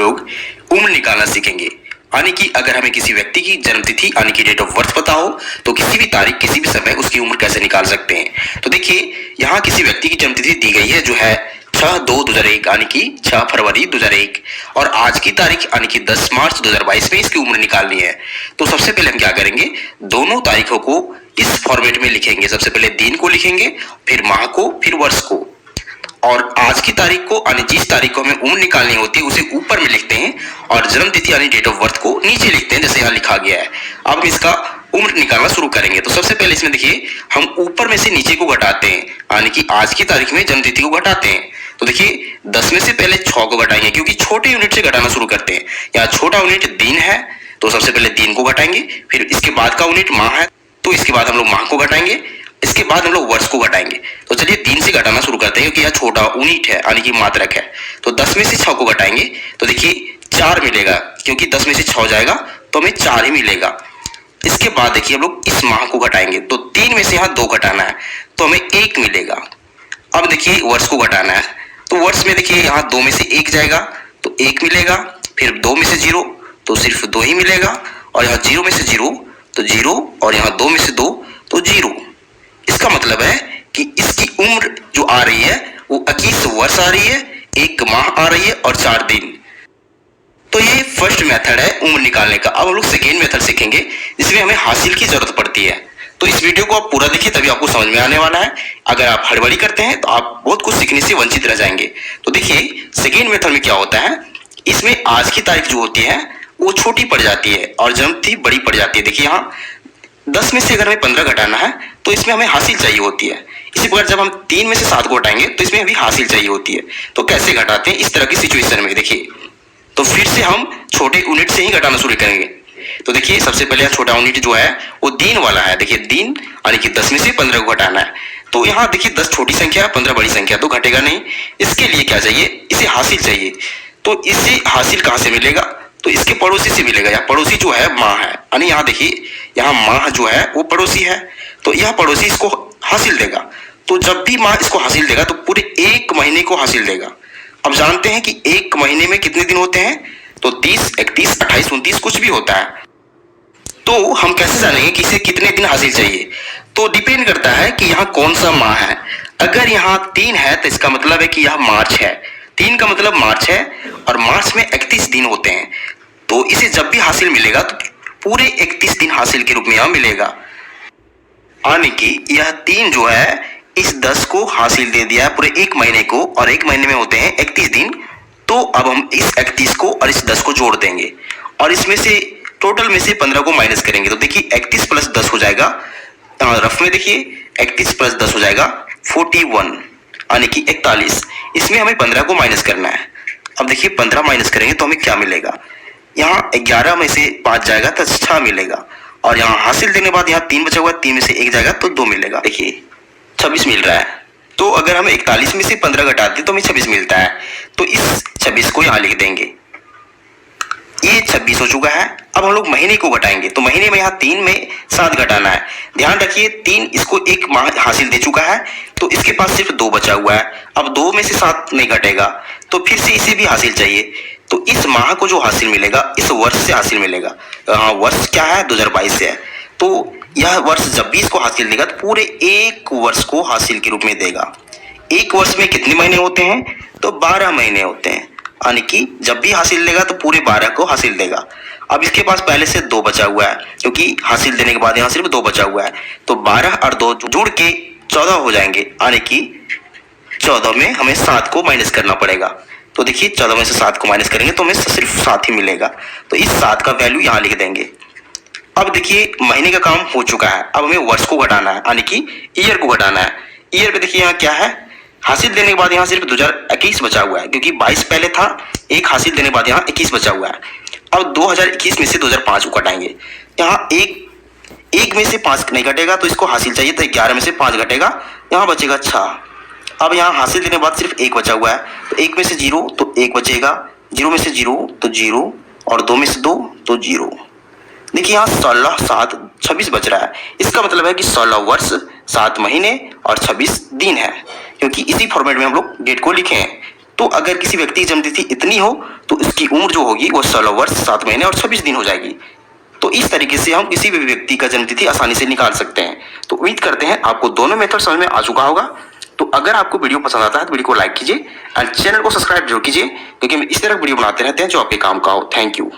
लोग उम्र निकालना सीखेंगे। यानी कि अगर हमें किसी व्यक्ति की जन्मतिथि यानी कि डेट ऑफ बर्थ पता हो तो किसी भी तारीख किसी भी समय उसकी उम्र कैसे निकाल सकते हैं। तो देखिए यहाँ किसी व्यक्ति की जन्मतिथि दी गई है जो है 6/2/2001 यानी कि 6 फरवरी 2001 और आज की तारीख यानी कि 10 मार्च 2022 में इसकी उम्र निकालनी है। तो सबसे पहले हम क्या करेंगे, दोनों तारीखों को इस फॉर्मेट में लिखेंगे। सबसे पहले दिन को लिखेंगे, फिर माह को, फिर वर्ष को, और आज की तारीख को यानी जिस तारीख को हमें उम्र निकालनी होती है उसे ऊपर में लिखते हैं और जन्म तिथि यानी डेट ऑफ बर्थ को नीचे लिखते हैं जैसे यहाँ लिखा गया है। अब हम इसका उम्र निकालना शुरू करेंगे। तो सबसे पहले इसमें देखिए हम ऊपर में से नीचे को घटाते हैं यानी कि आज की तारीख में जन्म तिथि को घटाते हैं। तो देखिए 10 में से पहले 6 को घटाएंगे क्योंकि छोटे यूनिट से घटाना शुरू करते हैं। यहाँ छोटा यूनिट दिन है तो सबसे पहले दिन को घटाएंगे, फिर इसके बाद का यूनिट माह है तो इसके बाद हम लोग माह को घटाएंगे, इसके बाद हम लोग वर्ष को घटाएंगे। तो चलिए 3 से घटाना शुरू करते हैं क्योंकि यह छोटा यूनिट है यानी कि मात्रक है। तो 10 में से 6 को घटाएंगे तो देखिए 4 मिलेगा क्योंकि 10 में से 6 जाएगा तो हमें 4 ही मिलेगा। इसके बाद देखिए हम लोग इस माह को घटाएंगे तो 3 में से यहाँ 2 घटाना है तो हमें 1 मिलेगा। अब देखिए वर्ष को घटाना है तो वर्ष में देखिए यहाँ 2 में से 1 जाएगा तो 1 मिलेगा, फिर 2 में से 0 तो सिर्फ 2 ही मिलेगा, और यहाँ 0 में से 0 तो 0, और यहाँ 2 में से 2 तो 0। इसका मतलब है कि इसकी उम्र जो आ रही है वो 21 वर्ष आ रही है, 1 माह आ रही है और 4 दिन। तो ये फर्स्ट मेथड है उम्र निकालने का। अब हम लोग सेकेंड मेथड सीखेंगे जिसमें हमें हासिल की जरूरत पड़ती है। तो इस वीडियो को आप पूरा देखिए तभी आपको समझ में आने वाला है। अगर आप हड़बड़ी करते हैं तो आप बहुत कुछ सीखने से वंचित रह जाएंगे। तो देखिए सेकेंड मेथड में क्या होता है, इसमें आज की तारीख जो होती है वो छोटी पड़ जाती है और जन्म तिथि बड़ी पड़ जाती है। देखिए यहाँ 10 में से अगर हमें 15 घटाना है तो इसमें हमें हासिल चाहिए होती है। इसी प्रकार जब हम 3 में से 7 को घटाएंगे तो इसमें भी हासिल चाहिए होती है। तो कैसे घटाते हैं इस तरह की सिचुएशन में देखिए, तो फिर से हम छोटे यूनिट से ही घटाना शुरू करेंगे। तो देखिए सबसे पहले छोटा यूनिट जो है वो दिन वाला है। देखिए दिन यानी कि 10 में से 15 को घटाना है। तो यहाँ देखिए 10 छोटी संख्या 15 बड़ी संख्या तो घटेगा नहीं। इसके लिए क्या चाहिए, इसे हासिल चाहिए। तो इसे हासिल कहाँ से मिलेगा, तो इसके पड़ोसी से मिलेगा। यहाँ पड़ोसी जो है माह है, यानी यहाँ देखिए यहाँ माह जो है वो पड़ोसी है तो यह पड़ोसी इसको हासिल देगा। तो जब भी माह इसको हासिल देगा तो पूरे 1 महीने को हासिल देगा। अब जानते हैं कि 1 महीने में कितने दिन होते हैं, तो 30, 31, 28, 29 कुछ भी होता है। तो हम कैसे जानेंगे कि इसे कितने दिन हासिल चाहिए, तो डिपेंड करता है कि यहाँ कौन सा माह है। अगर यहाँ 3 है तो इसका मतलब है कि यह मार्च है। 3 का मतलब मार्च है और मार्च में 31 दिन होते हैं। तो इसे जब भी हासिल मिलेगा तो पूरे 31 दिन हासिल के रूप में यह मिलेगा। यानी कि यह 3 जो है इस 10 को हासिल दे दिया है पूरे 1 महीने को, और 1 महीने में होते हैं 31 दिन। तो अब हम इस 31 को और इस 10 को जोड़ देंगे और इसमें से टोटल में से 15 को माइनस करेंगे। तो देखिए 31 प्लस 10 हो जाएगा, रफ में देखिए 31 प्लस 10 हो जाएगा 41 यानी कि 41। इसमें हमें 15 को माइनस करना है। अब देखिए 15 माइनस करेंगे तो हमें क्या मिलेगा, यहाँ 11 में से 5 जाएगा तो 6 मिलेगा, और यहाँ हासिल देने के बाद यहाँ 3 बचा हुआ है, 3 में से 1 जाएगा तो 2 मिलेगा। देखिए 26 मिल रहा है। तो अगर हमें 41 में से 15 घटाते हैं तो हमें 26 मिलता है। तो इस 26 को यहाँ लिख देंगे, ये 26 हो चुका है। अब हम लोग महीने को घटाएंगे तो महीने में यहाँ 3 में 7 घटाना है। ध्यान रखिए 3 इसको 1 माह हासिल दे चुका है तो इसके पास सिर्फ 2 बचा हुआ है। अब 2 में से 7 नहीं घटेगा तो फिर से इसे भी हासिल चाहिए। तो इस माह को जो हासिल मिलेगा इस वर्ष से हासिल मिलेगा। वर्ष क्या है, 2022 से है। तो यह वर्ष जब भी इसको हासिल देगा तो पूरे 1 वर्ष को हासिल के रूप में देगा। 1 वर्ष में कितने महीने होते हैं, तो 12 महीने होते हैं। यानी कि जब भी हासिल देगा तो पूरे 12 को हासिल देगा। अब इसके पास पहले से 2 बचा हुआ है क्योंकि हासिल देने के बाद यहाँ सिर्फ 2 बचा हुआ है। तो 12 और 2 जुड़ के 14 हो जाएंगे, यानी कि 14 में हमें 7 को माइनस करना पड़ेगा। तो देखिए 14 में से 7 को माइनस करेंगे तो हमें सिर्फ 7 ही मिलेगा। तो इस 7 का वैल्यू यहाँ लिख देंगे। अब देखिए महीने का काम हो चुका है, अब हमें वर्ष को घटाना है यानी कि ईयर को घटाना है। ईयर पे देखिए यहाँ क्या है, हासिल देने के बाद यहाँ सिर्फ 2021 बचा हुआ है क्योंकि 22 पहले था, 1 हासिल देने के बाद यहाँ 21 बचा हुआ है। अब 2021 में से 2005 को घटाएंगे। यहाँ एक में से 5 नहीं घटेगा तो इसको हासिल चाहिए तो 11 में से 5 घटेगा, यहाँ बचेगा 6। अब यहाँ हासिल देने के बाद सिर्फ 1 बचा हुआ है तो 1 में से 0 तो 1 बचेगा, 0 में से 0 तो 0, और 2 में से 2 तो 0। देखिए यहाँ 16, 7, 26 बच रहा है। इसका मतलब है कि 16 वर्ष 7 महीने और 26 दिन है, क्योंकि इसी फॉर्मेट में हम लोग डेट को लिखे हैं। तो अगर किसी व्यक्ति की जन्मतिथि इतनी हो तो तो इसकी उम्र जो होगी वो 16 वर्ष 7 महीने और 26 दिन हो जाएगी। तो इस तरीके से हम किसी भी व्यक्ति का जन्मतिथि आसानी से निकाल सकते हैं। तो उम्मीद करते हैं आपको दोनों मेथड समझ में आ चुका होगा। तो अगर आपको वीडियो पसंद आता है तो वीडियो को लाइक कीजिए एंड चैनल को सब्सक्राइब जरूर कीजिए, क्योंकि इस तरह वीडियो बनाते रहते हैं जो आपके काम का हो। Thank you.